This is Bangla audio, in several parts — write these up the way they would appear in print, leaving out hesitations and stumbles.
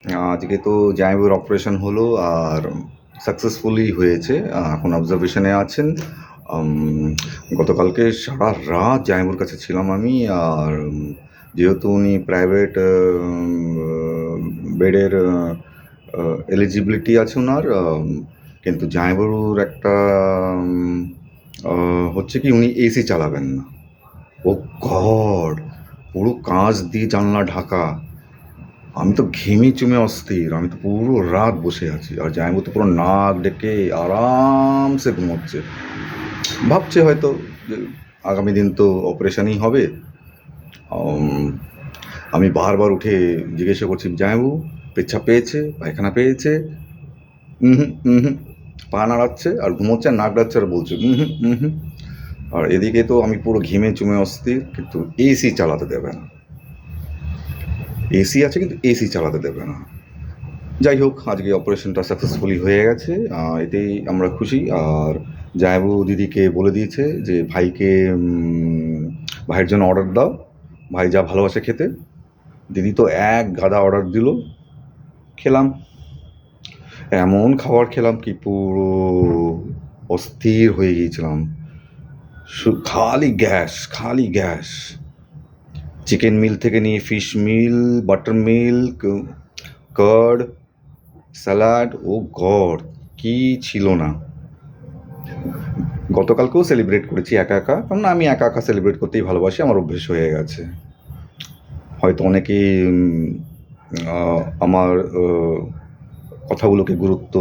আজকে তো জামাইবাবুর অপারেশন হলো আর সাকসেসফুলি হয়েছে। এখন অবজারভেশনে আছেন। গতকালকে সারা রাত জামাইবাবুর কাছে ছিলাম আমি। আর যেহেতু উনি প্রাইভেট বেডের এলিজিবিলিটি আছে ওনার, কিন্তু জামাইবাবুর একটা হচ্ছে কি উনি এসি চালাবেন না। ও গড! পুরো কাঁচ দিয়ে জানলা ঢাকা। আমি তো ঘেমে চুমে অস্থির। আমি তো পুরো রাত বসে আছি আর জামাইবাবু তো পুরো নাক ডেকে আরামসে ঘুমোচ্ছে। ভাবছে হয়তো যে আগামী দিন তো অপারেশনই হবে। আমি বারবার উঠে জিজ্ঞাসা করছি, জামাইবাবু পেচ্ছাপ পেয়েছে, পায়খানা পেয়েছে? হুম হুম, পা নাড়াচ্ছে আর ঘুমোচ্ছে আর নাক ডাকছে আর বলছে হুম। আর এদিকে তো আমি পুরো ঘেমে চুমে অস্থির, কিন্তু এসি চালাতে দেবে না। এসি আছে কিন্তু এসি চালাতে দেবে না। যাই হোক, আজকে অপারেশনটা সাকসেসফুলি হয়ে গেছে। এতেই আমরা খুশি। আর জামাইবাবু দিদিকে বলে দিয়েছে যে ভাইকে ভাইয়ের জন্য অর্ডার দাও, ভাই যা ভালোবাসে খেতে। দিদি তো এক গাদা অর্ডার দিল, খেলাম। এমন খাবার খেলাম কি পুরো অস্থির হয়ে গিয়েছিলাম। খালি গ্যাস, খালি গ্যাস। চিকেন মিল থেকে নিয়ে fish meal, butter milk, curd, salad, ও গড কি ছিল না। গতকালকেও সেলিব্রেট করেছি একা একা, কারণ আমি একা একা সেলিব্রেট করতেই ভালোবাসি, আমার অভ্যেস হয়ে গেছে। হয়তো অনেকেই আমার কথাগুলোকে গুরুত্ব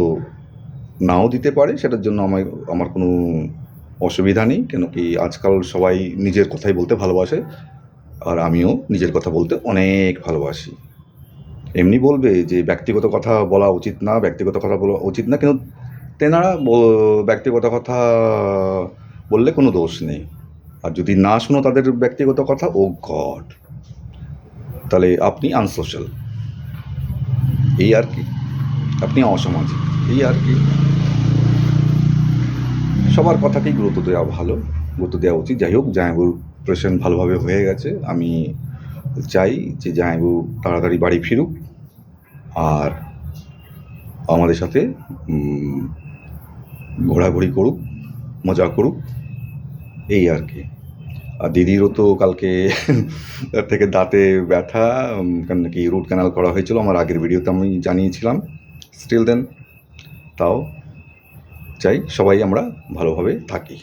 নাও দিতে পারে, সেটার জন্য আমার কোনো অসুবিধা নেই। কেন কি আজকাল সবাই নিজের কথাই বলতে ভালোবাসে, আর আমিও নিজের কথা বলতে অনেক ভালোবাসি। এমনি বলবে যে ব্যক্তিগত কথা বলা উচিত না, ব্যক্তিগত কথা বলা উচিত না, কিন্তু তেনারা ব্যক্তিগত কথা বললে কোনো দোষ নেই। আর যদি না শোনো তাদের ব্যক্তিগত কথা, ও গড, তাহলে আপনি আনসোশ্যাল, এই আর কি। আপনি অসামাজিক, এই আর কি। সবার কথাকেই গুরুত্ব দেওয়া ভালো, গুরুত্ব দেওয়া উচিত। যাই হোক, জামাইবাবুর অপারেশন ভালোভাবে হয়ে গেছে। আমি চাই যে জামাইবাবু তাড়াতাড়ি বাড়ি ফিরুক আর আমাদের সাথে ঘোরাঘুরি করুক, মজা করুক, এই আর কি। আর দিদিরও তো কালকে থেকে দাঁতে ব্যথা, কেন কি রুট ক্যানাল করা হয়েছিল, আমার আগের ভিডিওতে আমি জানিয়েছিলাম। স্টিল দেন, তাও চাই সবাই আমরা ভালোভাবে থাকি।